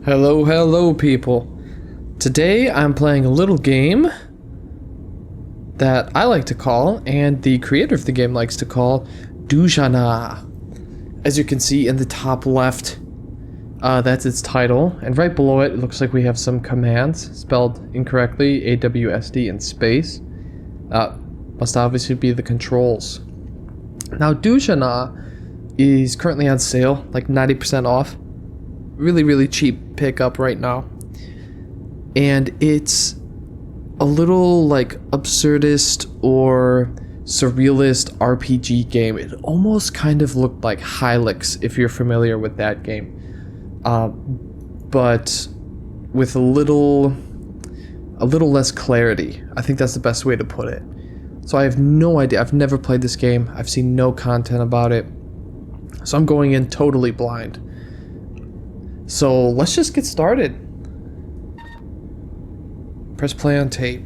Hello, hello people. Today I'm playing a little game that I like to call, and the creator of the game likes to call, Dujanah. As you can see in the top left, that's its title, and right below it, it looks like we have some commands spelled incorrectly, AWSD in space. Must obviously be the controls. Now Dujanah is currently on sale, like 90% off. Really cheap pickup right now. And it's a little like absurdist or surrealist RPG game. It almost kind of looked like Hylix, if you're familiar with that game. But with a little less clarity. I think that's the best way to put it. So I have no idea. I've never played this game. I've seen no content about it. So I'm going in totally blind. So let's just get started. Press play on tape.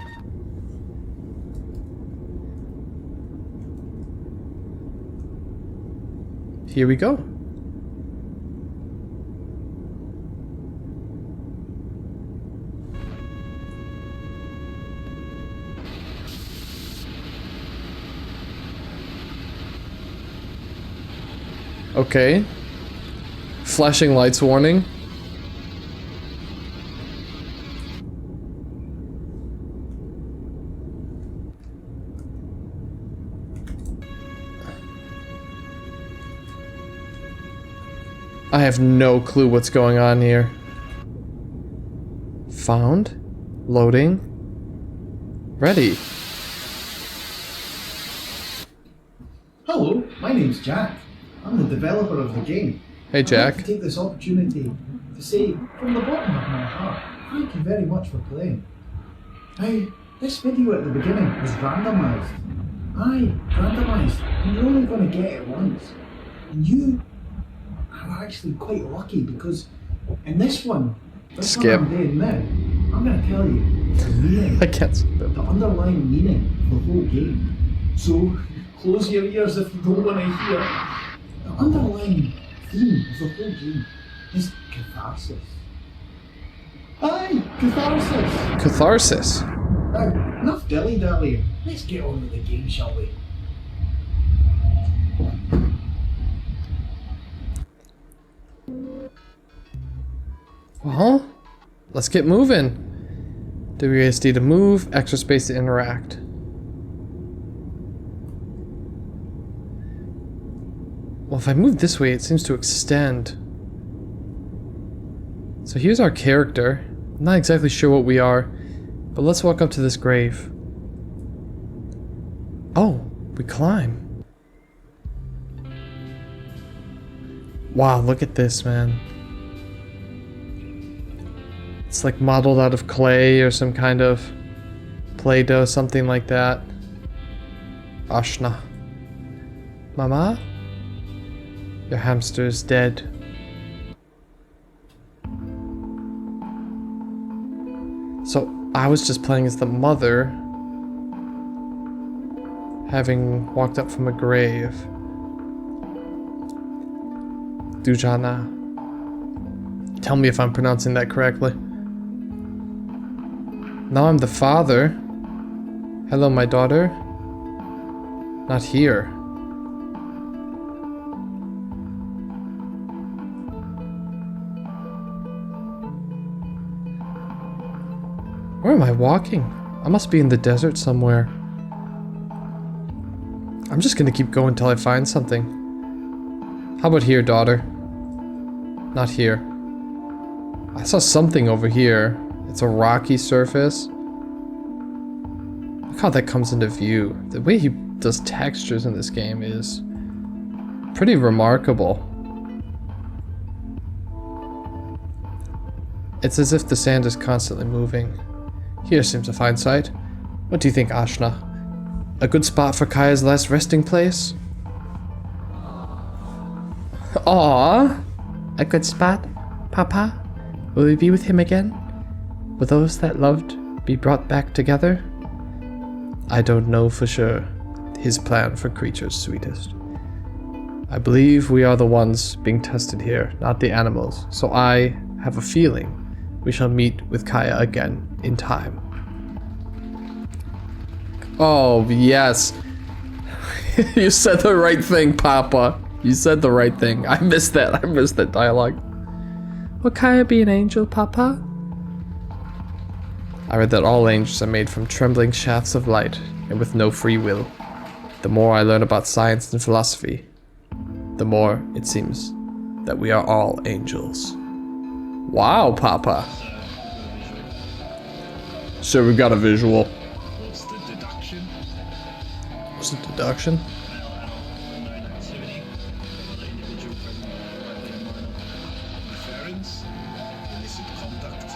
Here we go. Okay. Flashing lights warning. I have no clue what's going on here. Found. Loading. Ready. Hello, my name's Jack. I'm the developer of the game. Hey, Jack. I'd like to take this opportunity to say, from the bottom of my heart, thank you very much for playing. Now, this video at the beginning was randomised. Aye, randomised, and you're only going to get it once. And you are actually quite lucky because in this one, Skip. one I'm doing now, I'm going to tell you the meaning, I can't skip it. the underlying meaning of the whole game. So, close your ears if you don't want to hear. The underlying theme of the whole game is catharsis. Aye, catharsis! Catharsis. Now, enough dilly-dallying. Let's get on with the game, shall we? Well, let's get moving. WASD to move, extra space to interact. Well, if I move this way, it seems to extend. So here's our character. I'm not exactly sure what we are, but let's walk up to this grave. Oh, we climb. Wow, look at this, man. It's like modeled out of clay or some kind of Play-Doh, something like that. Ashna. Mama? Your hamster is dead. So I was just playing as the mother, having walked up from a grave. Dujanah. Tell me if I'm pronouncing that correctly. Now I'm the father. Hello, my daughter. Not here. Where am I walking? I must be in the desert somewhere. I'm just gonna keep going till I find something. How about here, daughter? Not here. I saw something over here. It's a rocky surface. Look how that comes into view. The way he does textures in this game is pretty remarkable. It's as if the sand is constantly moving. Here seems a fine sight. What do you think, Ashna? A good spot for Kaya's last resting place? Aww! A good spot, Papa? Will we be with him again? Will those that loved be brought back together? I don't know for sure. His plan for creatures sweetest. I believe we are the ones being tested here, not the animals, so I have a feeling we shall meet with Kaya again in time. Oh, yes. You said the right thing, Papa. You said the right thing. I missed that. I missed that dialogue. Will Kaya be an angel, Papa? I read that all angels are made from trembling shafts of light and with no free will. The more I learn about science and philosophy, the more it seems that we are all angels. Wow, Papa. So we got a visual. What's the deduction? What's the deduction? Activity. Another individual present in minor interference. Illicit conduct.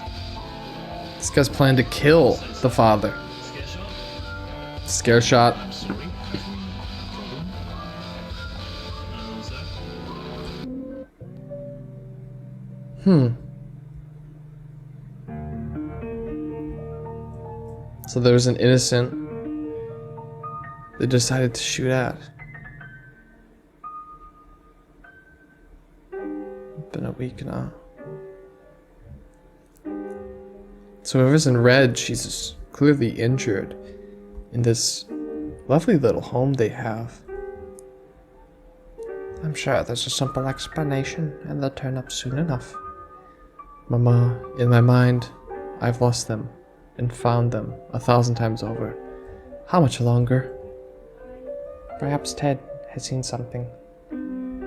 This guy's planning to kill the father. Scare shot. Scare shot. I'm sorry. Problem. Answer. So there's an innocent they decided to shoot at. Been a week now. So whoever's in red, she's clearly injured in this lovely little home they have. I'm sure there's a simple explanation and they'll turn up soon enough. Mama, in my mind, I've lost them and found them 1,000 times over. How much longer? Perhaps Ted has seen something.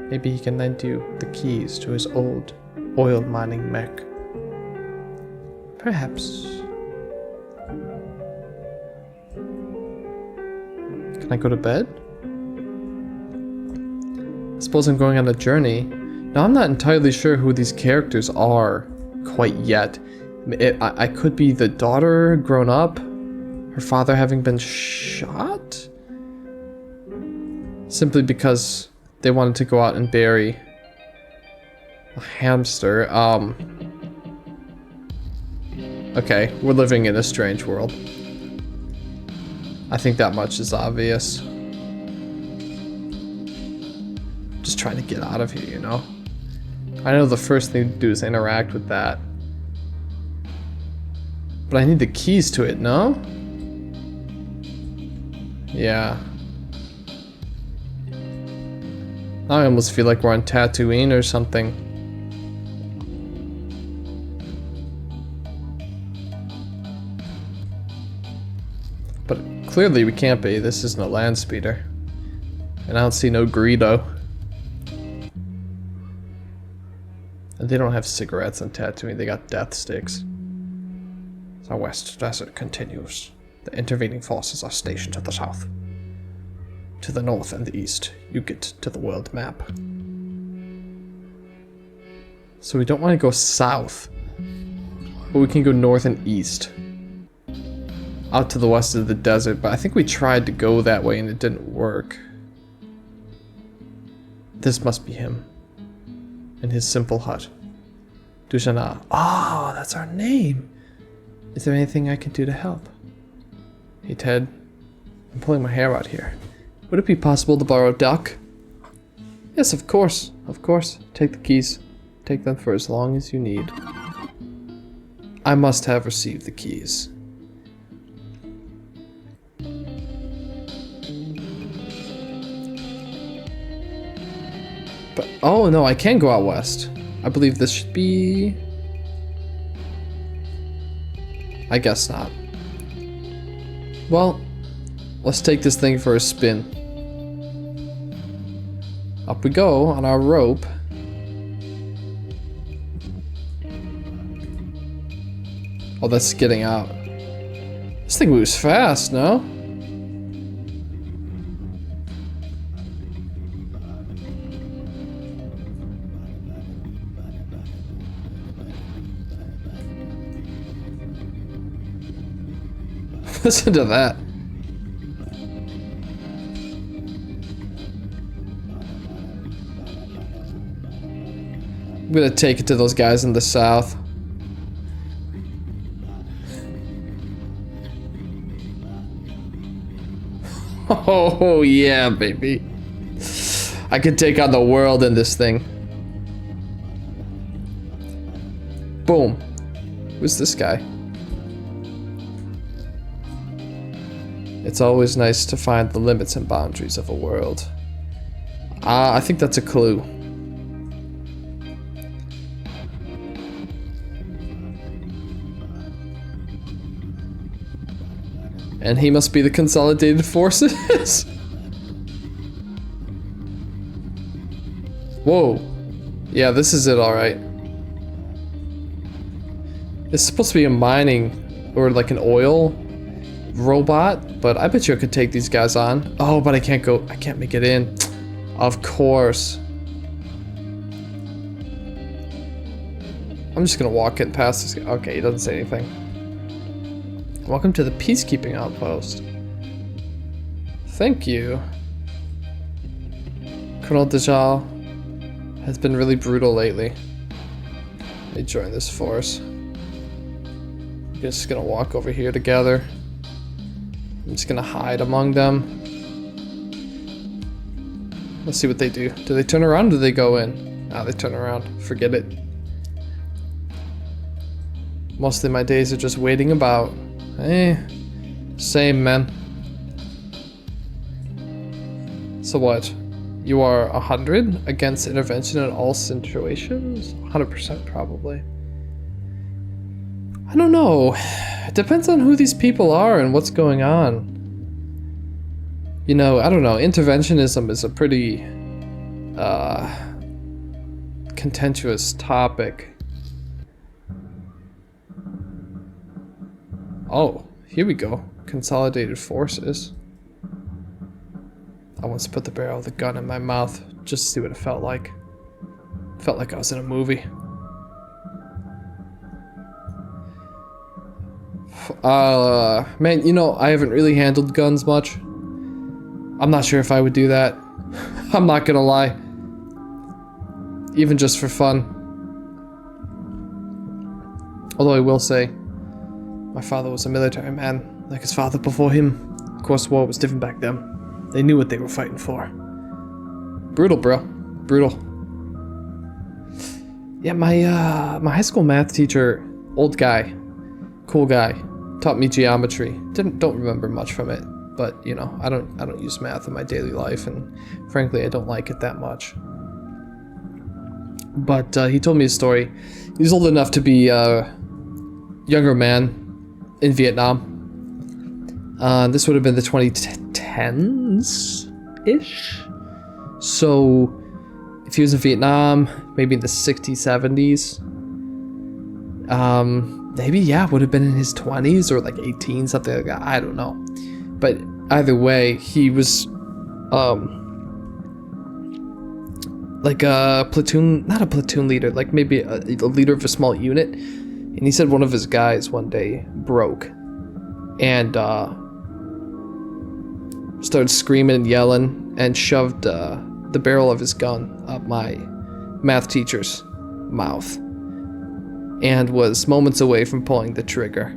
Maybe he can lend you the keys to his old oil mining mech. Perhaps. Can I go to bed? I suppose I'm going on a journey. Now, I'm not entirely sure who these characters are quite yet. I could be the daughter grown up, her father having been shot? Simply because they wanted to go out and bury a hamster. Okay, we're living in a strange world. I think that much is obvious. Just trying to get out of here, you know? I know the first thing to do is interact with that. But I need the keys to it, no? Yeah. I almost feel like we're on Tatooine or something. But clearly we can't be. This isn't a land speeder. And I don't see no Greedo. And they don't have cigarettes on Tatooine, they got death sticks. The West Desert continues. The intervening forces are stationed to the south. To the north and the east, you get to the world map. So we don't want to go south, but we can go north and east. Out to the west of the desert, but I think we tried to go that way and it didn't work. This must be him. In his simple hut. Dujanah. Oh, that's our name. Is there anything I can do to help? Hey Ted, I'm pulling my hair out here. Would it be possible to borrow a duck? Yes, of course. Of course. Take the keys. Take them for as long as you need. I must have received the keys. But, oh no, I can go out west. I believe this should be... I guess not. Well, let's take this thing for a spin. Up we go on our rope. Oh, that's getting out. This thing moves fast, no? Listen to that. I'm gonna take it to those guys in the south. Oh yeah, baby. I could take on the world in this thing. Boom. Who's this guy? It's always nice to find the limits and boundaries of a world. I think that's a clue. And he must be the consolidated forces. Whoa. Yeah, this is it, alright. It's supposed to be a mining or like an oil robot, but I bet you I could take these guys on. Oh, but I can't make it in. Of course. I'm just gonna walk in past this guy. Okay, he doesn't say anything. Welcome to the peacekeeping outpost. Thank you. Colonel Dujanah has been really brutal lately. Let me join this force. I'm just gonna walk over here together. I'm just gonna hide among them. Let's see what they do. Do they turn around or do they go in? Ah, they turn around. Forget it. Mostly my days are just waiting about. Same, man. So what? You are 100 against intervention in all situations? 100% probably. I don't know. It depends on who these people are and what's going on. You know, I don't know. Interventionism is a pretty contentious topic. Oh, here we go. Consolidated forces. I once put the barrel of the gun in my mouth just to see what it felt like. Felt like I was in a movie. Man, you know, I haven't really handled guns much. I'm not sure if I would do that. I'm not gonna lie. Even just for fun. Although I will say, my father was a military man, like his father before him. Of course, war was different back then. They knew what they were fighting for. Brutal, bro. Brutal. Yeah, my high school math teacher, old guy, cool guy, taught me geometry. Don't remember much from it, but you know, I don't use math in my daily life, and frankly, I don't like it that much. But he told me a story. He was old enough to be a younger man in Vietnam. This would have been the 2010s-ish. So, if he was in Vietnam, maybe in the 60s, 70s, maybe, yeah, would have been in his 20s or like 18, something like that. I don't know. But either way, he was, like a platoon, not a platoon leader, like maybe a leader of a small unit. And he said one of his guys one day broke and started screaming and yelling and shoved the barrel of his gun up my math teacher's mouth and was moments away from pulling the trigger.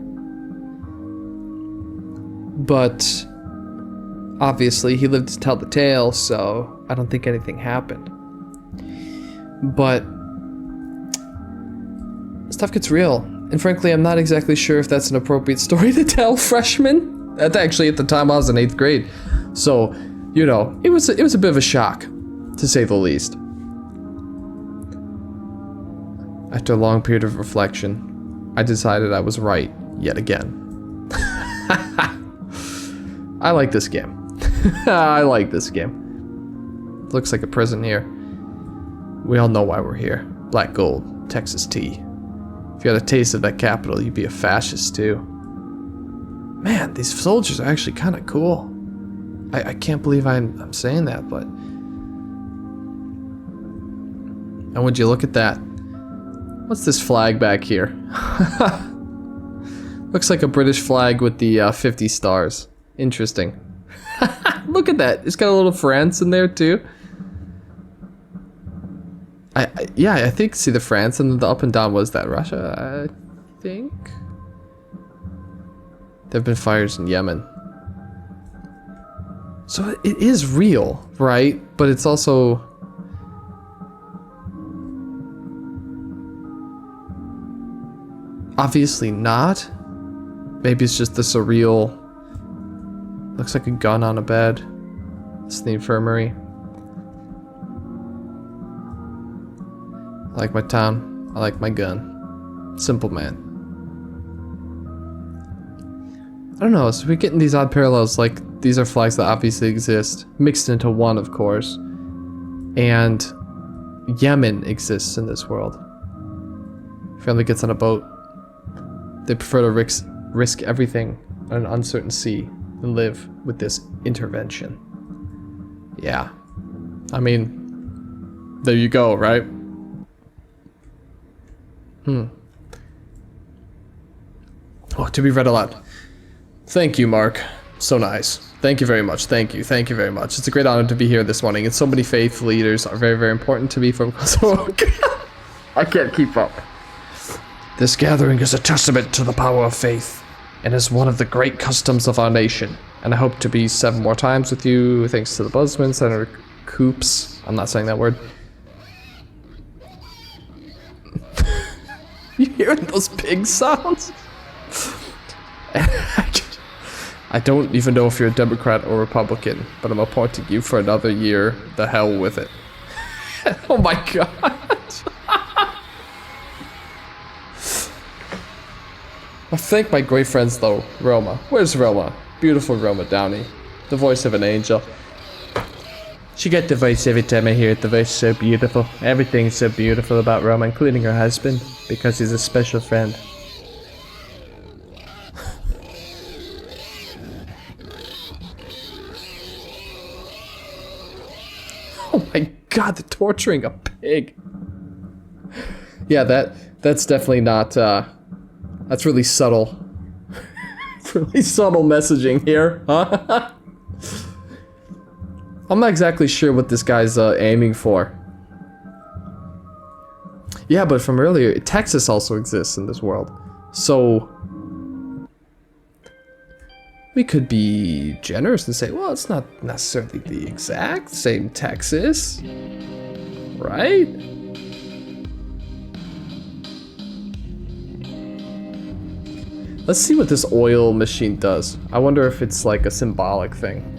But obviously he lived to tell the tale, so I don't think anything happened. But stuff gets real, and frankly, I'm not exactly sure if that's an appropriate story to tell freshmen. Actually, at the time, I was in 8th grade, so you know, it was a bit of a shock, to say the least. After a long period of reflection, I decided I was right yet again. I like this game. I like this game. Looks like a prison here. We all know why we're here. Black gold, Texas tea. If you had a taste of that capital, you'd be a fascist too. Man, these soldiers are actually kind of cool. I can't believe I'm saying that, but... And would you look at that? What's this flag back here? Looks like a British flag with the 50 stars. Interesting. Look at that. It's got a little France in there too. Yeah, I think, see the France, and then the up and down was that Russia, I think. There have been fires in Yemen. So it is real, right? But it's also... Obviously not. Maybe it's just the surreal. Looks like a gun on a bed. It's the infirmary. I like my town. I like my gun. Simple man. I don't know, so we're getting these odd parallels, like these are flags that obviously exist, mixed into one, of course. And Yemen exists in this world. Family gets on a boat. They prefer to risk everything on an uncertain sea and live with this intervention. Yeah. I mean, there you go, right? Oh, to be read aloud. Thank you, Mark. So nice. Thank you very much. Thank you. Thank you very much. It's a great honor to be here this morning, and so many faith leaders are very, very important to me from I can't keep up. This gathering is a testament to the power of faith, and is one of the great customs of our nation. And I hope to be 7 more times with you, thanks to the Buzzman, Senator Coops. I'm not saying that word. You hearing those pig sounds? I don't even know if you're a Democrat or Republican, but I'm appointing you for another year. The hell with it. Oh my god. I thank my great friends though, Roma. Where's Roma? Beautiful Roma Downey. The voice of an angel. She gets the voice every time I hear it. The voice is so beautiful. Everything's so beautiful about Roma, including her husband, because he's a special friend. Oh my god, they're torturing a pig. Yeah, that's definitely not, that's really subtle. It's really subtle messaging here, huh? I'm not exactly sure what this guy's aiming for. Yeah, but from earlier, Texas also exists in this world. So we could be generous and say, well, it's not necessarily the exact same Texas, right? Let's see what this oil machine does. I wonder if it's like a symbolic thing.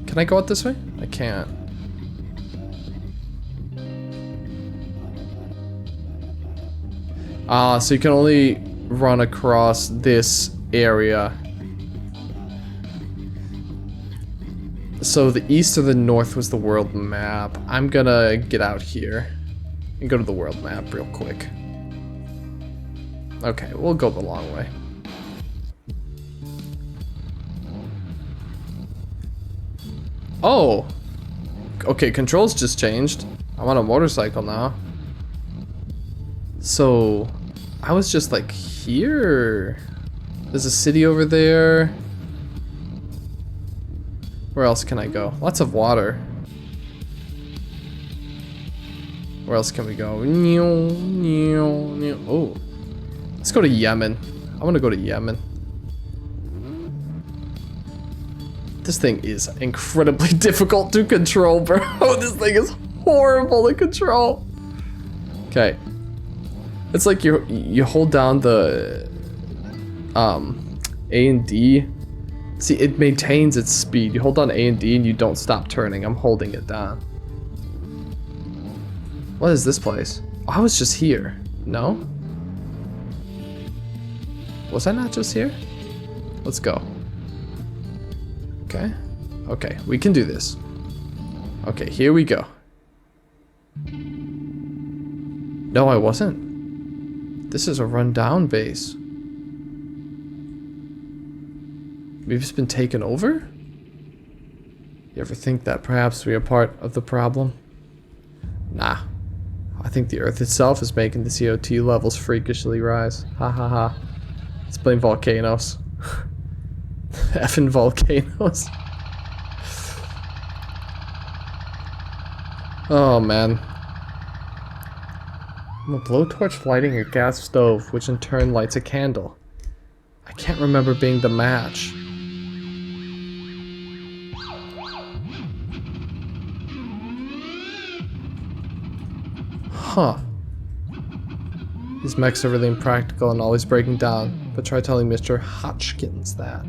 Can I go out this way? I can't. So you can only run across this area. So the east or the north was the world map. I'm gonna get out here and go to the world map real quick. Okay, we'll go the long way. Oh! Okay, controls just changed. I'm on a motorcycle now. So, I was just like here. There's a city over there. Where else can I go? Lots of water. Where else can we go? Oh. Let's go to Yemen. I want to go to Yemen. This thing is incredibly difficult to control, bro. This thing is horrible to control. Okay. It's like you hold down the A and D. See, it maintains its speed. You hold down A and D and you don't stop turning. I'm holding it down. What is this place? Oh, I was just here. No? Was I not just here? Let's go. Okay. Okay, we can do this. Okay, here we go. No, I wasn't. This is a rundown base. We've just been taken over? You ever think that perhaps we are part of the problem? Nah. I think the Earth itself is making the CO2 levels freakishly rise. Ha ha ha. Let's blame volcanoes. Effing volcanoes. Oh man. I'm a blowtorch lighting a gas stove, which in turn lights a candle. I can't remember being the match. Huh. These mechs are really impractical and always breaking down, but try telling Mr. Hotchkins that.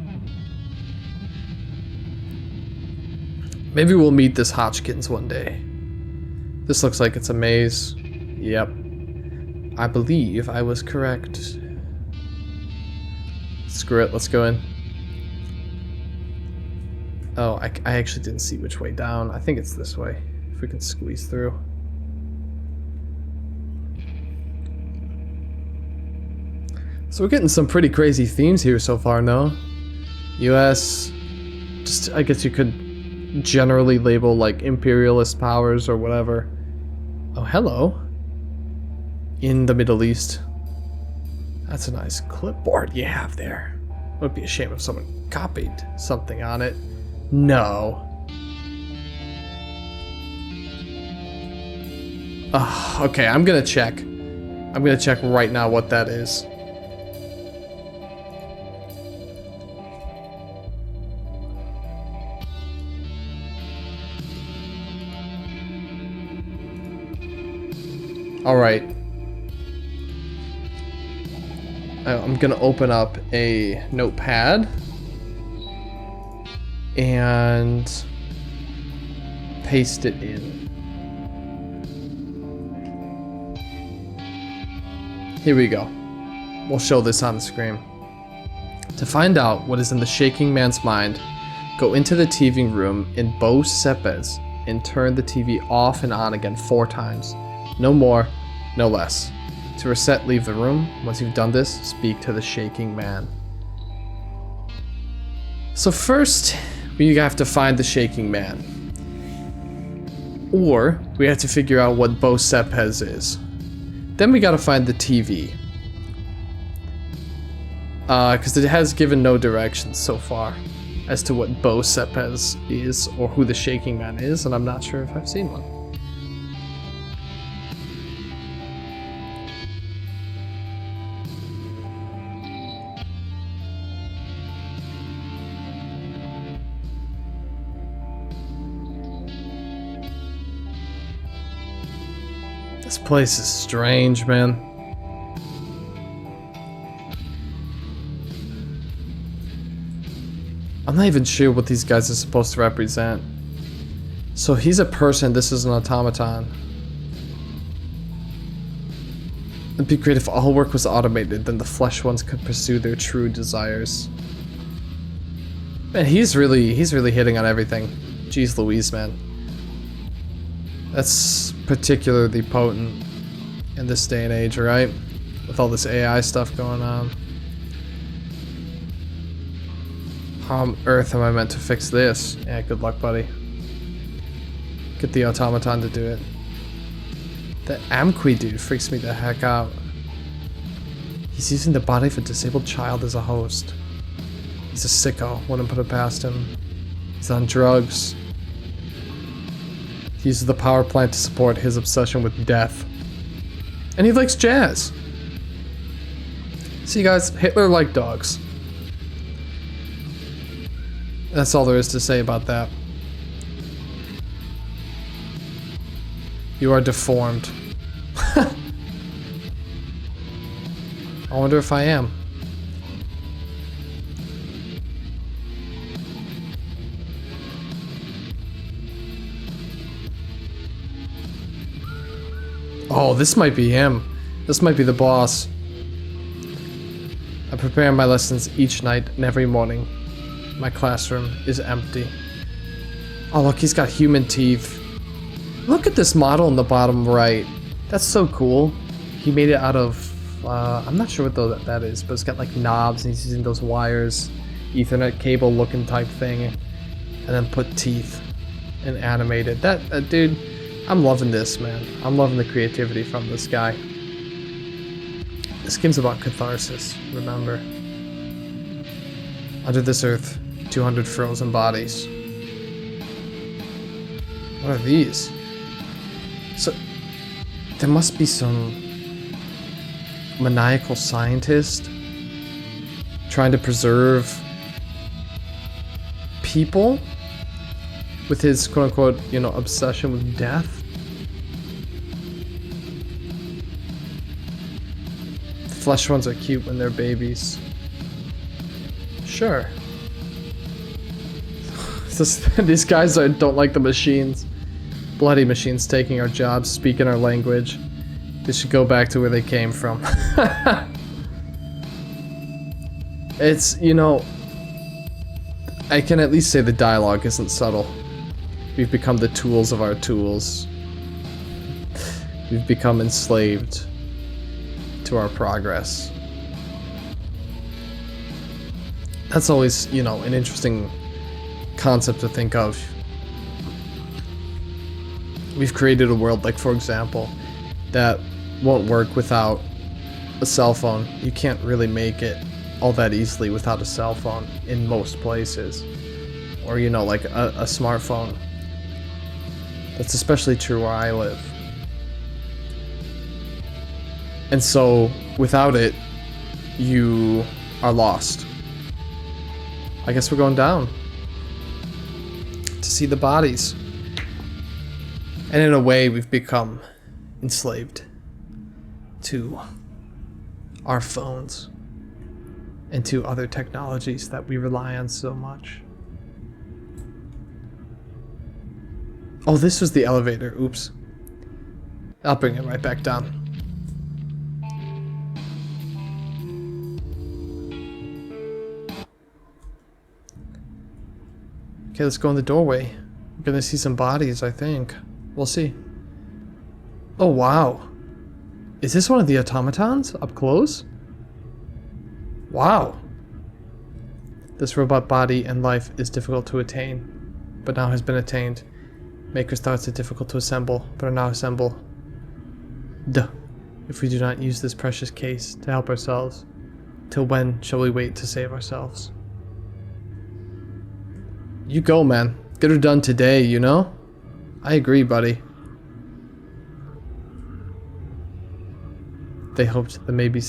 Maybe we'll meet this Hotchkins one day. This looks like it's a maze. Yep. I believe I was correct. Screw it, let's go in. Oh, I actually didn't see which way down. I think it's this way, if we can squeeze through. So we're getting some pretty crazy themes here so far, no? US, just, I guess you could generally label like imperialist powers or whatever. Oh, hello. In the Middle East. That's a nice clipboard you have there. It would be a shame if someone copied something on it. No. Okay, I'm gonna check. I'm gonna check right now what that is. Alright. I'm gonna open up a notepad and paste it in. Here we go. We'll show this on the screen. To find out what is in the shaking man's mind, go into the TV room in Bo Sepes and turn the TV off and on again 4 times. No more, no less. To reset, leave the room. Once you've done this, speak to the shaking man. So first, we have to find the shaking man. Or, we have to figure out what Bo Sepes is. Then we gotta find the TV. Because it has given no directions so far as to what Bo Sepes is or who the shaking man is, and I'm not sure if I've seen one. This place is strange, man. I'm not even sure what these guys are supposed to represent. So he's a person, this is an automaton. It'd be great if all work was automated, then the flesh ones could pursue their true desires. Man, he's really hitting on everything. Jeez Louise, man. That's particularly potent in this day and age, right? With all this AI stuff going on. How on earth am I meant to fix this? Yeah, good luck, buddy. Get the automaton to do it. The Amqui dude freaks me the heck out. He's using the body of a disabled child as a host. He's a sicko, wouldn't put it past him. He's on drugs. He uses the power plant to support his obsession with death. And he likes jazz. See guys, Hitler liked dogs. That's all there is to say about that. You are deformed. I wonder if I am. Oh, this might be him. This might be the boss. I prepare my lessons each night and every morning. My classroom is empty. Oh, look, he's got human teeth. Look at this model in the bottom right. That's so cool. He made it out of, I'm not sure what that is, but it's got like knobs and he's using those wires, Ethernet cable looking type thing, and then put teeth and animated. That dude, I'm loving this, man. I'm loving the creativity from this guy. This game's about catharsis, remember. Under this earth, 200 frozen bodies. What are these? So, there must be some maniacal scientist trying to preserve people with his quote-unquote, you know, obsession with death. Flesh ones are cute when they're babies. Sure. These guys don't like the machines. Bloody machines taking our jobs, speaking our language. They should go back to where they came from. It's, you know, I can at least say the dialogue isn't subtle. We've become the tools of our tools. We've become enslaved to our progress. That's always, you know, an interesting concept to think of. We've created a world, like, for example, that won't work without a cell phone. You can't really make it all that easily without a cell phone in most places. Or, you know, like a smartphone. That's especially true where I live. And so, without it, you are lost. I guess we're going down to see the bodies. And in a way, we've become enslaved to our phones and to other technologies that we rely on so much. Oh, this was the elevator. Oops. I'll bring it right back down. Okay, let's go in the doorway. We're gonna see some bodies, I think. We'll see. Oh, wow. Is this one of the automatons up close? Wow. This robot body and life is difficult to attain, but now has been attained. Maker's thoughts are difficult to assemble, but are now assembled. Duh. If we do not use this precious case to help ourselves, till when shall we wait to save ourselves? You go, man. Get her done today, you know? I agree, buddy. They hoped the maybe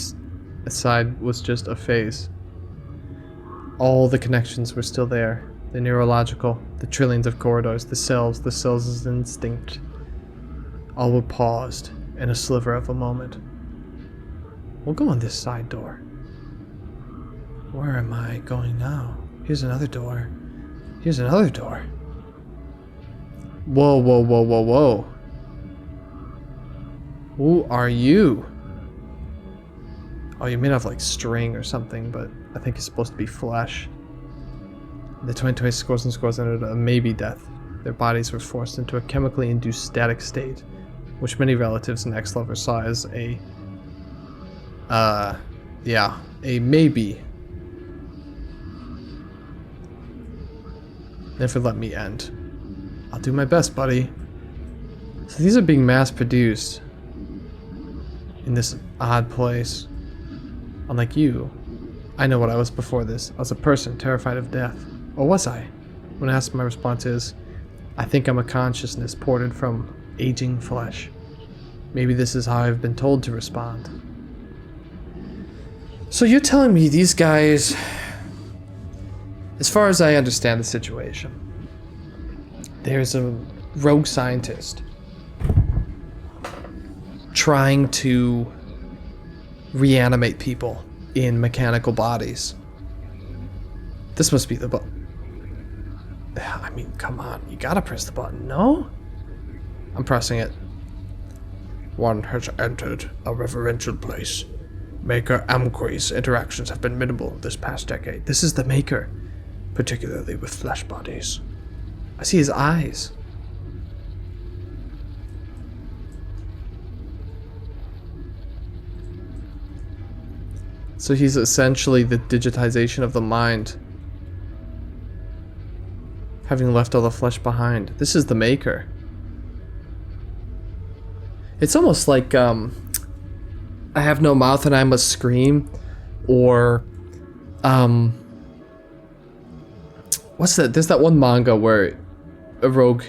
side was just a phase. All the connections were still there. The neurological, the trillions of corridors, the cells as instinct. All were paused in a sliver of a moment. We'll go on this side door. Where am I going now? Here's another door. Here's another door. Whoa, whoa, whoa, whoa, whoa. Who are you? Oh, you're made of like string or something, but I think it's supposed to be flesh. The 2020 scores and scores ended a maybe death. Their bodies were forced into a chemically induced static state, which many relatives and ex-lovers saw as a maybe. Never let me end. I'll do my best, buddy. So these are being mass-produced in this odd place. Unlike you, I know what I was before this. I was a person terrified of death. Or was I? When asked, my response is, I think I'm a consciousness ported from aging flesh. Maybe this is how I've been told to respond. So you're telling me these guys, as far as I understand the situation, there's a rogue scientist trying to reanimate people in mechanical bodies. This must be the button. I mean, come on, you gotta press the button, no? I'm pressing it. One has entered a reverential place. Maker Amqui's interactions have been minimal this past decade. This is the Maker, particularly with flesh bodies. I see his eyes. So he's essentially the digitization of the mind, having left all the flesh behind. This is the Maker. It's almost like I have no mouth and I must scream, or what's that? There's that one manga where a rogue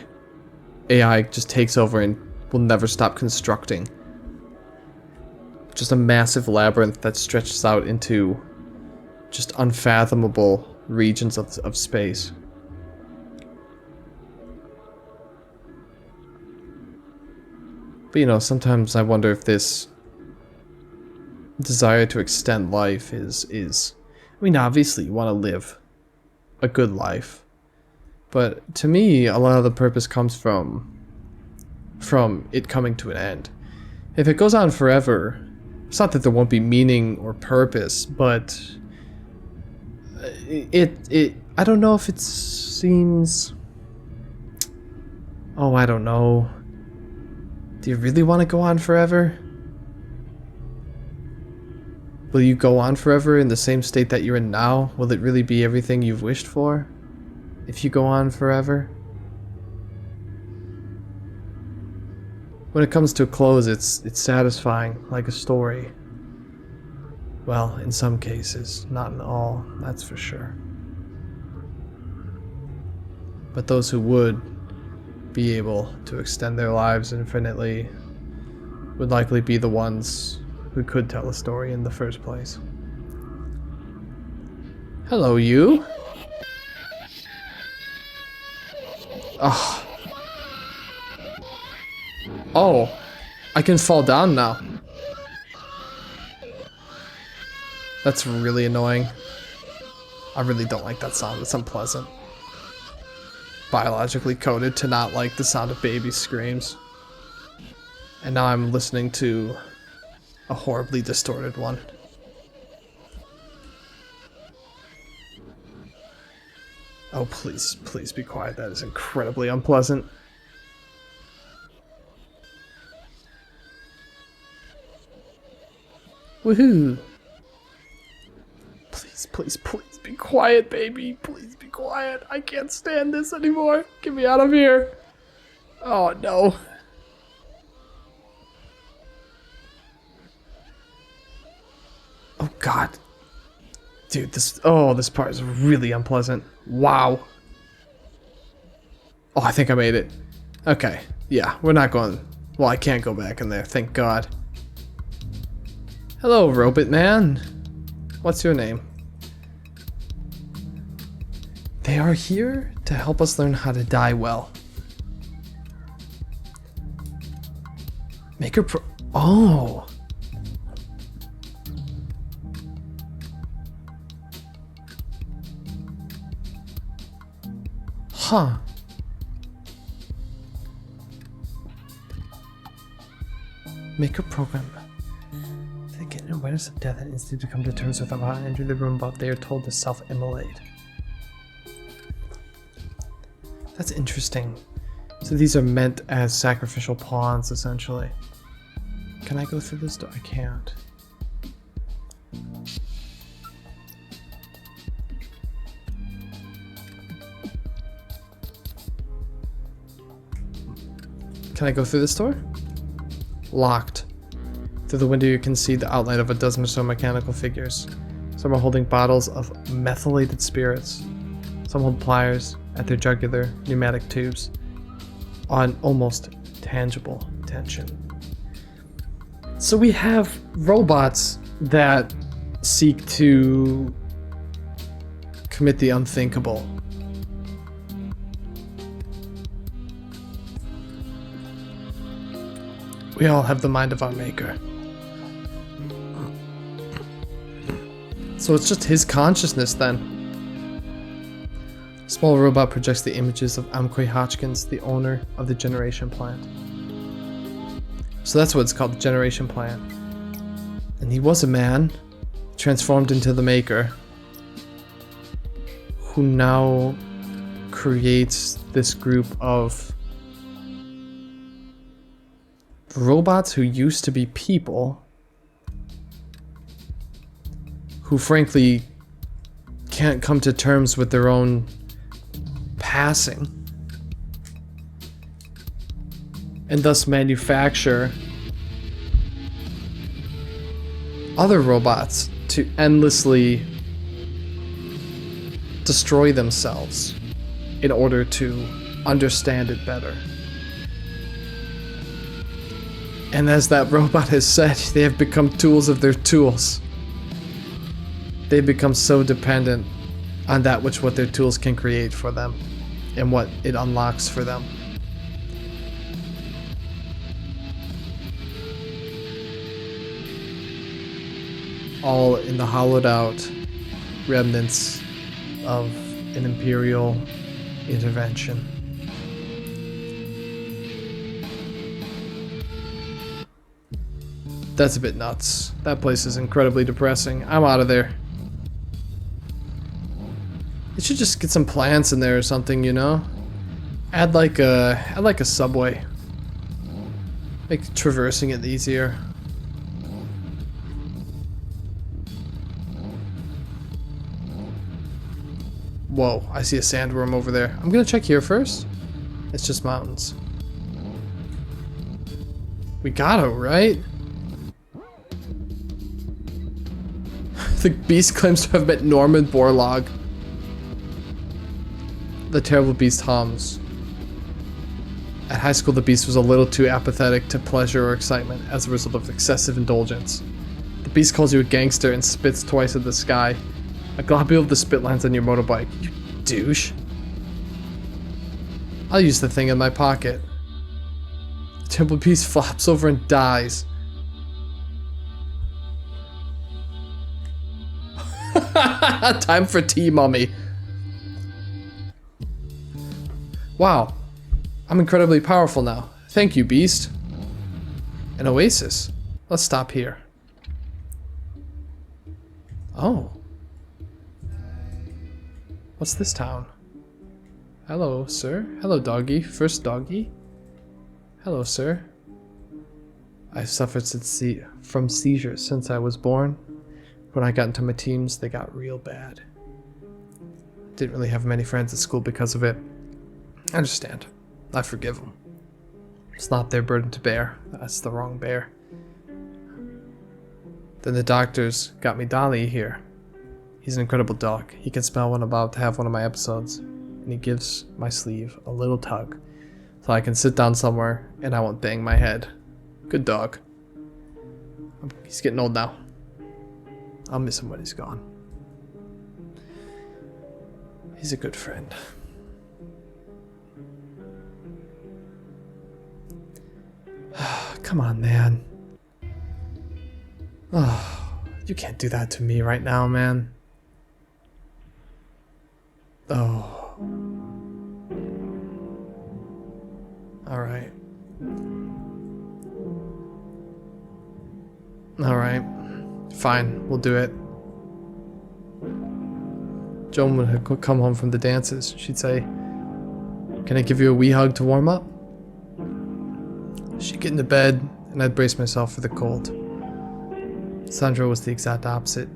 AI just takes over and will never stop constructing. Just a massive labyrinth that stretches out into just unfathomable regions of space. But you know, sometimes I wonder if these desire to extend life is I mean, obviously you want to live a good life. But to me, a lot of the purpose comes from it coming to an end. If it goes on forever, it's not that there won't be meaning or purpose, but it I don't know if it seems, oh, I don't know. Do you really want to go on forever? Will you go on forever in the same state that you're in now? Will it really be everything you've wished for if you go on forever? When it comes to a close, it's satisfying, like a story. Well, in some cases, not in all, that's for sure. But those who would be able to extend their lives infinitely would likely be the ones who could tell a story in the first place. Hello, you. Oh. Oh, I can fall down now. That's really annoying. I really don't like that sound. It's unpleasant. Biologically coded to not like the sound of baby screams. And now I'm listening to a horribly distorted one. Oh, please, please be quiet. That is incredibly unpleasant. Woohoo! Please, please, please be quiet, baby. Please be quiet. I can't stand this anymore. Get me out of here. Oh, no. Oh, God. Dude, this part is really unpleasant. Wow. Oh, I think I made it. Okay. Yeah, we're not going... Well, I can't go back in there, thank God. Hello, robot man. What's your name? They are here to help us learn how to die well. Make a pro... Oh. Huh. Make a program. They get an awareness of death and instantly come to terms with them. Upon entering the room above, they are told to self-immolate. That's interesting. So these are meant as sacrificial pawns, essentially. Can I go through this door? I can't. Can I go through this door? Locked. Through the window you can see the outline of a dozen or so mechanical figures. Some are holding bottles of methylated spirits. Some hold pliers at their jugular pneumatic tubes on almost tangible tension. So we have robots that seek to commit the unthinkable. We all have the mind of our maker. So it's just his consciousness then. Small robot projects the images of Amque Hotchkins, the owner of the generation plant. So that's what it's called, the generation plant. And he was a man, transformed into the maker, who now creates this group of robots who used to be people, who frankly can't come to terms with their own passing, and thus manufacture other robots to endlessly destroy themselves in order to understand it better. And as that robot has said, they have become tools of their tools. They've become so dependent on that which what their tools can create for them and what it unlocks for them. all in the hollowed out remnants of an imperial intervention. That's a bit nuts. That place is incredibly depressing. I'm out of there. You should just get some plants in there or something, you know? Add like a subway. Make traversing it easier. Whoa, I see a sandworm over there. I'm gonna check here first. It's just mountains. We gotta, right? The beast claims to have met Norman Borlaug. The terrible beast hums. At high school, the beast was a little too apathetic to pleasure or excitement as a result of excessive indulgence. The beast calls you a gangster and spits twice at the sky. A globule of the spit lands on your motorbike. You douche. I'll use the thing in my pocket. The terrible beast flops over and dies. Time for tea, mummy. Wow. I'm incredibly powerful now. Thank you, beast. An oasis. Let's stop here. Oh. What's this town? Hello, sir. Hello, doggy. First doggy. Hello, sir. I've suffered from seizures since I was born. When I got into my teens, they got real bad. Didn't really have many friends at school because of it. I understand. I forgive them. It's not their burden to bear. That's the wrong bear. Then the doctors got me Dolly here. He's an incredible dog. He can smell when I'm about to have one of my episodes. And he gives my sleeve a little tug. So I can sit down somewhere and I won't bang my head. Good dog. He's getting old now. I'll miss him when he's gone. He's a good friend. Come on, man. Oh, you can't do that to me right now, man. Oh. Alright. Alright. Fine, we'll do it. Joan would come home from the dances. She'd say, "Can I give you a wee hug to warm up?" She'd get into bed, and I'd brace myself for the cold. Sandra was the exact opposite.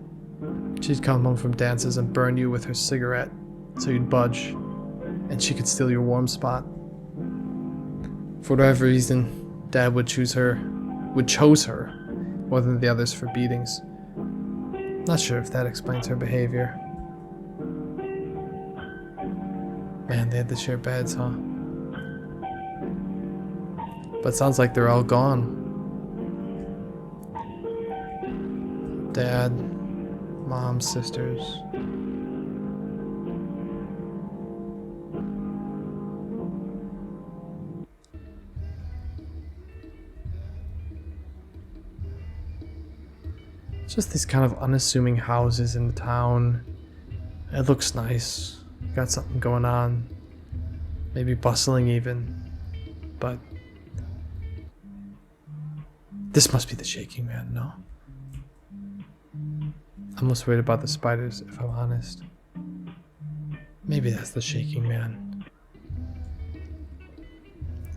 She'd come home from dances and burn you with her cigarette, so you'd budge, and she could steal your warm spot. For whatever reason, Dad would chose her more than the others for beatings. Not sure if that explains her behavior. Man, they had to share beds, huh? But sounds like they're all gone. Dad, Mom, sisters. Just these kind of unassuming houses in the town. It looks nice. Got something going on. Maybe bustling even. But this must be the Shaking Man, no? I'm most worried about the spiders, if I'm honest. Maybe that's the Shaking Man.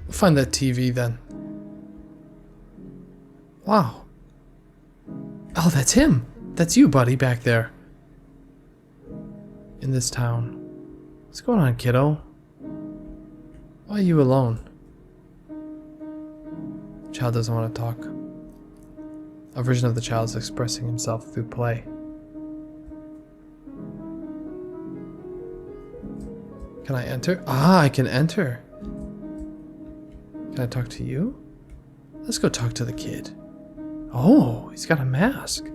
We'll find that TV then. Wow. Oh, that's him. That's you, buddy, back there. In this town. What's going on, kiddo? Why are you alone? Child doesn't want to talk. A version of the child is expressing himself through play. Can I enter? Ah, I can enter. Can I talk to you? Let's go talk to the kid. Oh, he's got a mask.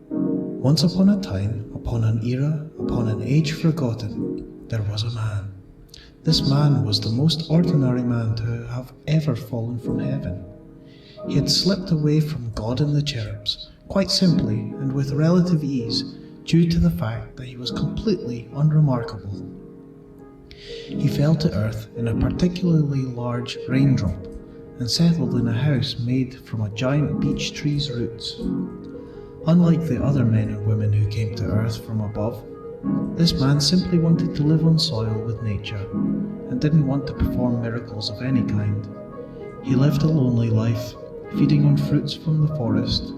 Once upon a time, upon an era, upon an age forgotten, there was a man. This man was the most ordinary man to have ever fallen from heaven. He had slipped away from God and the cherubs, quite simply and with relative ease, due to the fact that he was completely unremarkable. He fell to earth in a particularly large raindrop and settled in a house made from a giant beech tree's roots. Unlike the other men and women who came to earth from above, this man simply wanted to live on soil with nature and didn't want to perform miracles of any kind. He lived a lonely life, feeding on fruits from the forest.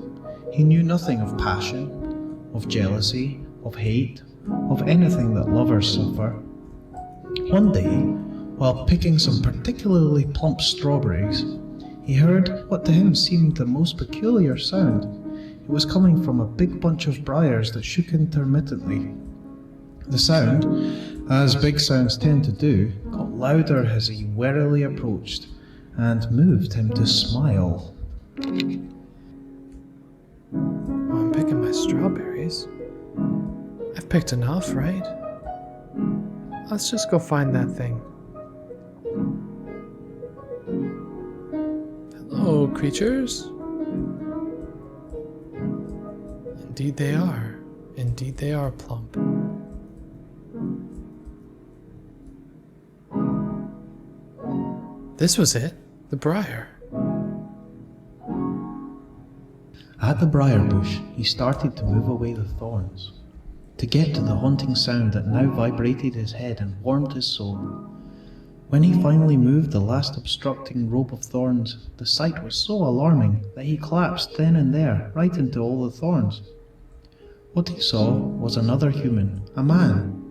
He knew nothing of passion, of jealousy, of hate, of anything that lovers suffer. One day, while picking some particularly plump strawberries, he heard what to him seemed the most peculiar sound. It was coming from a big bunch of briars that shook intermittently. The sound, as big sounds tend to do, got louder as he warily approached, and moved him to smile. Well, I'm picking my strawberries. I've picked enough, right? Let's just go find that thing. Hello, creatures. Indeed they are. Indeed they are plump. This was it. The briar. At the briar bush, he started to move away the thorns, to get to the haunting sound that now vibrated his head and warmed his soul. When he finally moved the last obstructing rope of thorns, the sight was so alarming that he collapsed then and there, right into all the thorns. What he saw was another human, a man,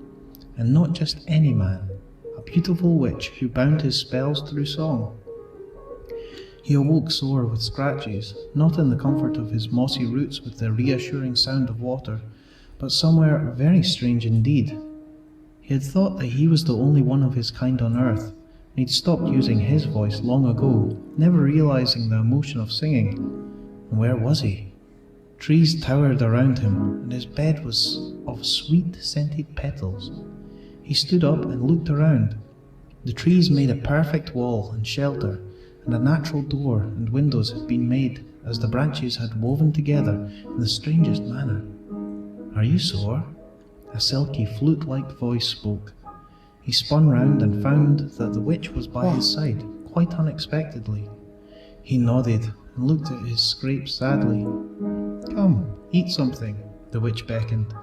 and not just any man, a beautiful witch who bound his spells through song. He awoke sore with scratches, not in the comfort of his mossy roots with the reassuring sound of water, but somewhere very strange indeed. He had thought that he was the only one of his kind on earth, and he'd stopped using his voice long ago, never realizing the emotion of singing. And where was he? Trees towered around him, and his bed was of sweet scented petals. He stood up and looked around. The trees made a perfect wall and shelter, and a natural door and windows had been made as the branches had woven together in the strangest manner. "Are you sore?" A silky flute-like voice spoke. He spun round and found that the witch was by his side, quite unexpectedly. He nodded and looked at his scrapes sadly. "Come, eat something," the witch beckoned.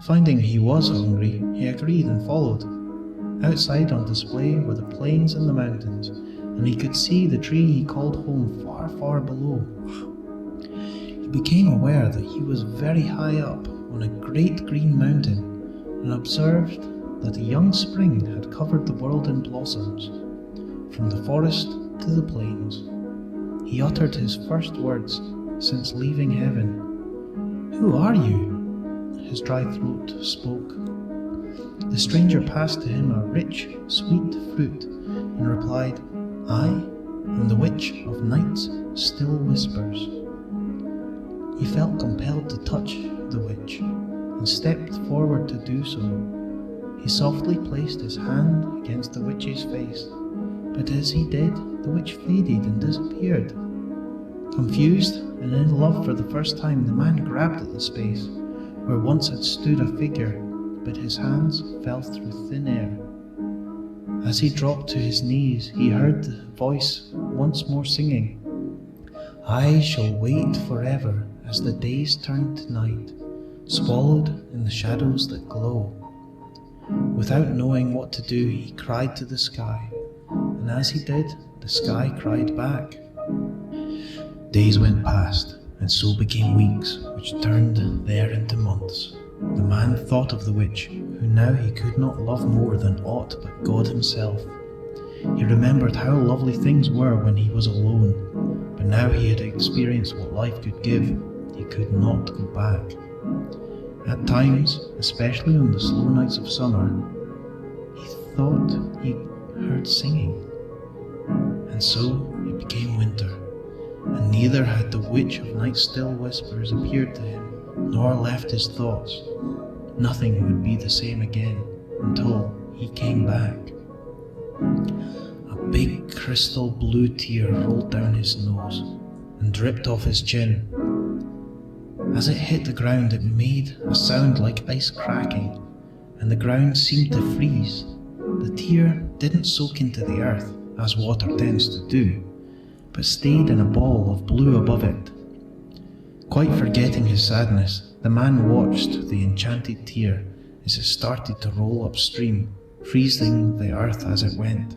Finding he was hungry, he agreed and followed. Outside on display were the plains and the mountains, and he could see the tree he called home far, far below. He became aware that he was very high up on a great green mountain, and observed that a young spring had covered the world in blossoms, from the forest to the plains. He uttered his first words since leaving heaven. "Who are you?" His dry throat spoke. The stranger passed to him a rich, sweet fruit, and replied, "I am the witch of night's still whispers." He felt compelled to touch the witch, and stepped forward to do so. He softly placed his hand against the witch's face, but as he did, the witch faded and disappeared. Confused and in love for the first time, the man grabbed at the space where once had stood a figure, but his hands fell through thin air. As he dropped to his knees, he heard the voice once more singing, "I shall wait forever as the days turn to night, swallowed in the shadows that glow." Without knowing what to do, he cried to the sky, and as he did, the sky cried back. Days went past, and so became weeks, which turned there into months. The man thought of the witch, who now he could not love more than aught but God himself. He remembered how lovely things were when he was alone, but now he had experienced what life could give. He could not go back. At times, especially on the slow nights of summer, he thought he heard singing. And so it became winter, and neither had the witch of night's still whispers appeared to him, nor left his thoughts. Nothing would be the same again until he came back. A big crystal blue tear rolled down his nose and dripped off his chin. As it hit the ground, it made a sound like ice cracking, and the ground seemed to freeze. The tear didn't soak into the earth, as water tends to do, but stayed in a ball of blue above it. Quite forgetting his sadness, the man watched the enchanted tear as it started to roll upstream, freezing the earth as it went.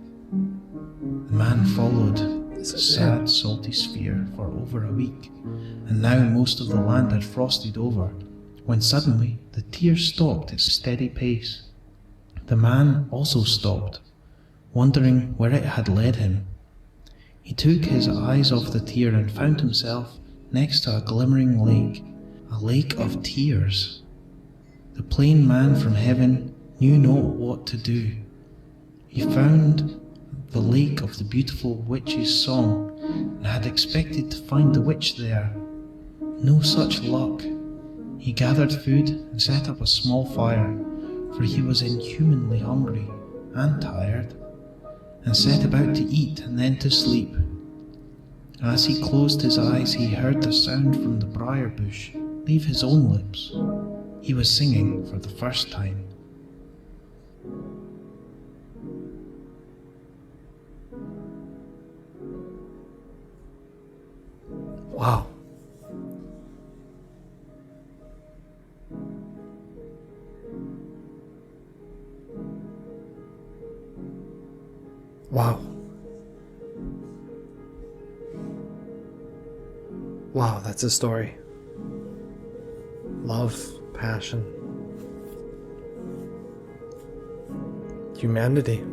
The man followed the sad, salty sphere for over a week, and now most of the land had frosted over, when suddenly the tear stopped its steady pace. The man also stopped, wondering where it had led him. He took his eyes off the tear and found himself next to a glimmering lake, a lake of tears. The plain man from heaven knew not what to do. He found the lake of the beautiful witch's song, and had expected to find the witch there. No such luck. He gathered food and set up a small fire, for he was inhumanly hungry and tired, and set about to eat and then to sleep. As he closed his eyes, he heard the sound from the briar bush leave his own lips. He was singing for the first time. Wow. Wow. Wow, that's a story. Love, passion, humanity.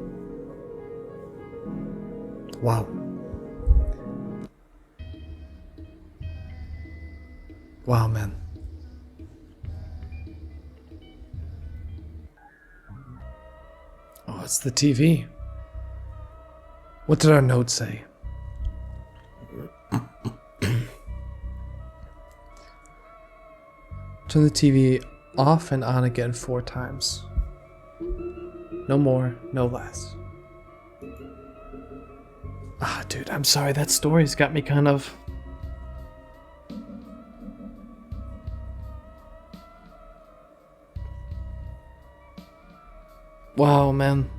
Wow. Wow, man. Oh, it's the TV. What did our note say? Turn the TV off and on again 4 times. No more, no less. Ah, dude, I'm sorry. That story's got me kind of... Wow, man.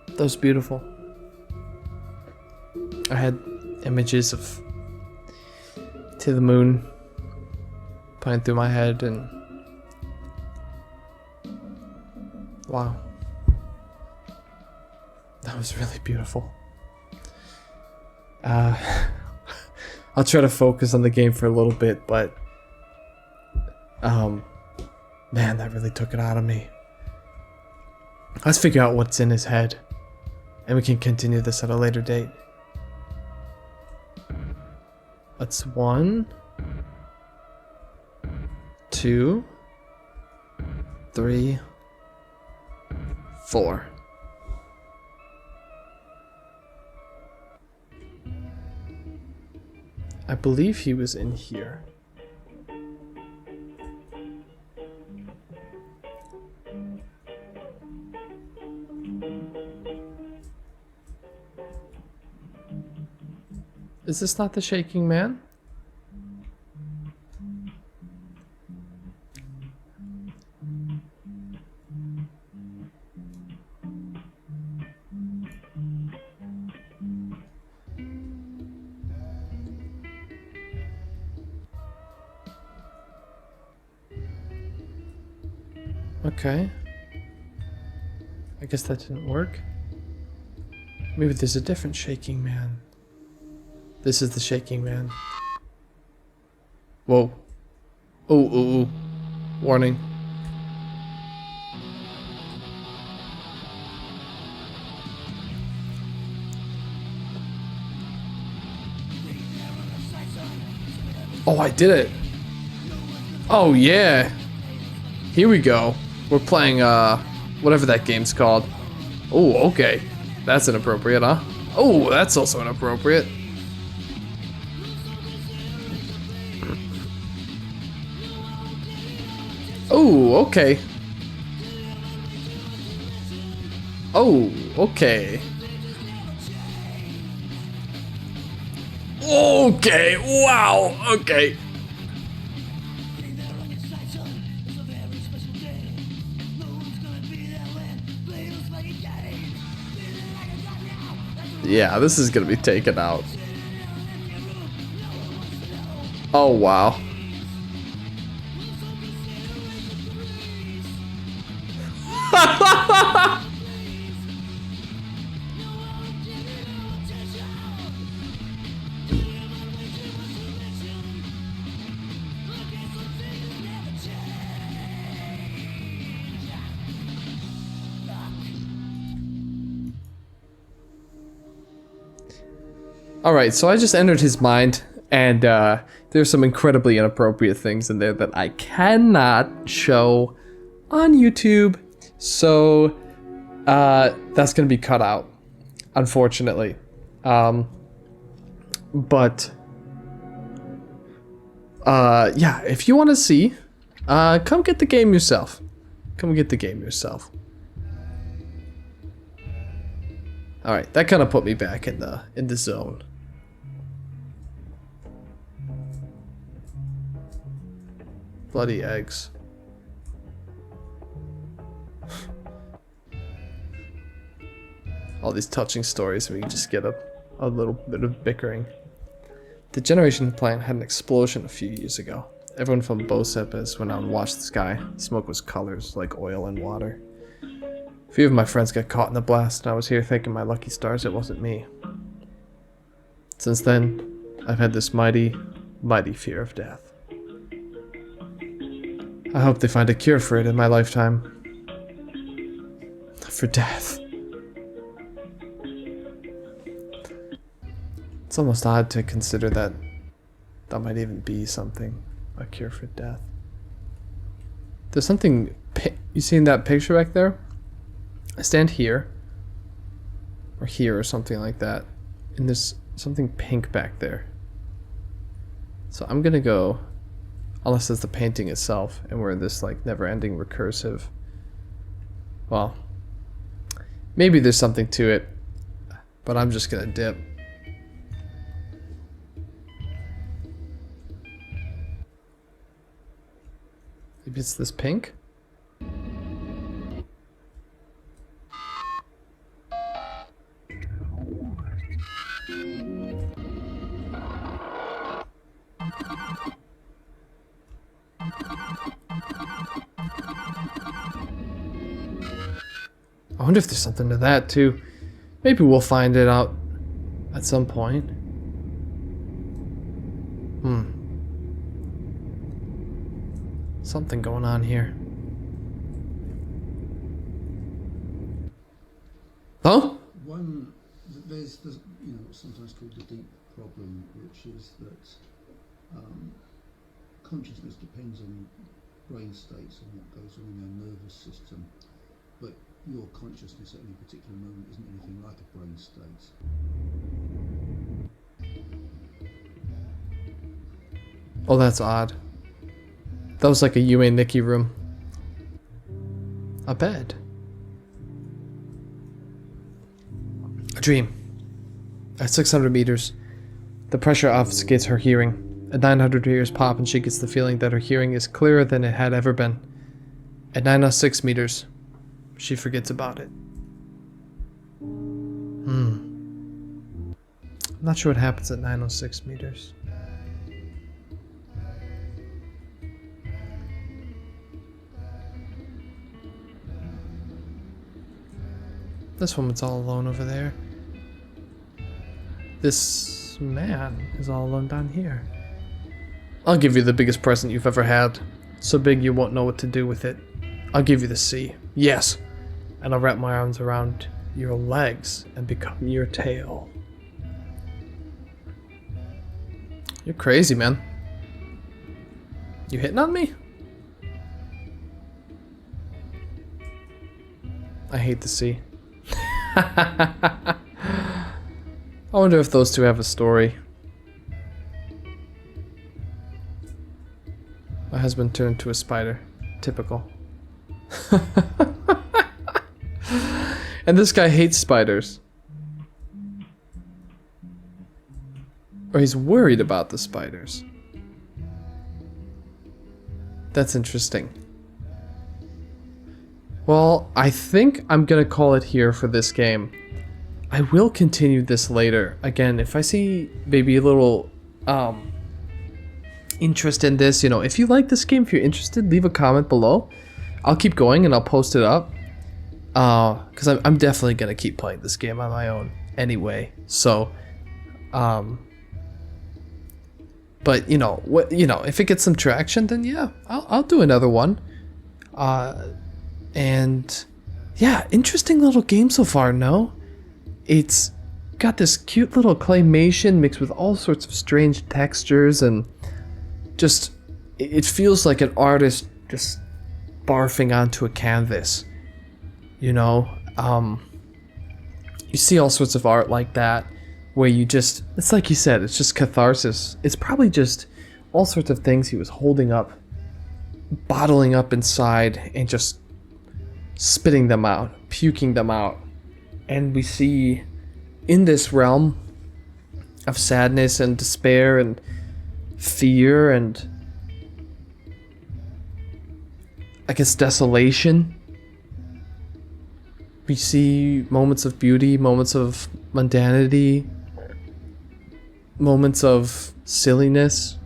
That was beautiful. I had images of To the Moon playing through my head, and wow, that was really beautiful. I'll try to focus on the game for a little bit, but man, that really took it out of me. Let's figure out what's in his head, and we can continue this at a later date. That's 1, 2, 3, 4. I believe he was in here. Is this not the shaking man? Okay. I guess that didn't work. Maybe there's a different shaking man. This is the shaking man. Whoa. Oh. Warning. Oh, I did it. Oh, yeah. Here we go. We're playing, whatever that game's called. Oh, okay. That's inappropriate, huh? Oh, that's also inappropriate. Oh, okay. Oh, okay. Okay, wow, okay. Yeah, this is gonna be taken out. Oh, wow. Alright, so I just entered his mind, and there's some incredibly inappropriate things in there that I cannot show on YouTube, so that's gonna be cut out, unfortunately. But yeah, if you want to see, come get the game yourself. Come get the game yourself. Alright, that kind of put me back in the zone. Bloody eggs. All these touching stories where you just get a little bit of bickering. The generation plant had an explosion a few years ago. Everyone from Bosepes went out and watched the sky. Smoke was colors like oil and water. A few of my friends got caught in the blast, and I was here thanking my lucky stars it wasn't me. Since then, I've had this mighty, mighty fear of death. I hope they find a cure for it in my lifetime. For death. It's almost odd to consider that that might even be something, a cure for death. There's something, you seen that picture back there? I stand here, or something like that, and there's something pink back there. So I'm gonna go, unless it's the painting itself, and we're in this like never-ending recursive. Well, maybe there's something to it, but I'm just gonna dip. Maybe it's this pink? I wonder if there's something to that too. Maybe we'll find it out at some point. Something going on here. Oh? There's what's sometimes called the deep problem, which is that consciousness depends on brain states and what goes on in your nervous system, but your consciousness at any particular moment isn't anything like a brain state. Oh, that's odd. That was like a Yue Nikki room. A bed. A dream. At 600 meters, the pressure obfuscates her hearing. At 900 meters pop and she gets the feeling that her hearing is clearer than it had ever been. At 906 meters, she forgets about it. I'm not sure what happens at 906 meters. This woman's all alone over there. This man is all alone down here. I'll give you the biggest present you've ever had. So big you won't know what to do with it. I'll give you the sea. Yes. And I'll wrap my arms around your legs and become your tail. You're crazy, man. You hitting on me? I hate the sea. I wonder if those two have a story. My husband turned to a spider. Typical. And this guy hates spiders. Or he's worried about the spiders. That's interesting. Well, I think I'm gonna call it here for this game. I will continue this later. Again, if I see maybe a little interest in this, you know, if you like this game, if you're interested, leave a comment below. I'll keep going and I'll post it up. Because I'm definitely gonna keep playing this game on my own anyway. So, but you know what? You know, if it gets some traction, then yeah, I'll do another one. And yeah, interesting little game so far. No, it's got this cute little claymation mixed with all sorts of strange textures, and just it feels like an artist just barfing onto a canvas. You know, you see all sorts of art like that where you just, it's like you said, it's just catharsis. It's probably just all sorts of things he was holding up, bottling up inside, and just spitting them out, puking them out. And we see in this realm of sadness and despair and fear and I guess desolation, we see moments of beauty, moments of mundanity, moments of silliness.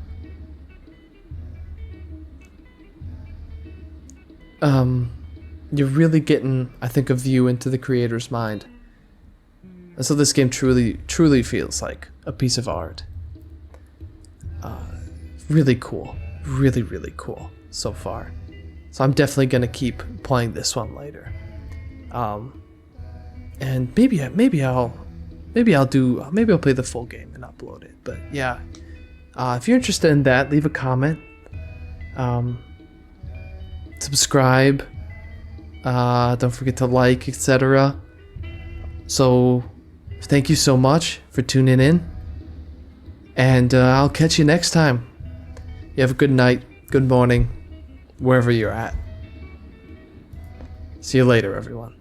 You're really getting, I think, a view into the creator's mind. And so this game truly feels like a piece of art. Really cool. Really cool so far. So I'm definitely gonna keep playing this one later. And maybe I'll play the full game and upload it. But yeah, if you're interested in that, leave a comment. Subscribe. Don't forget to like, etc. So, thank you so much for tuning in. And I'll catch you next time. You have a good night, good morning, wherever you're at. See you later, everyone.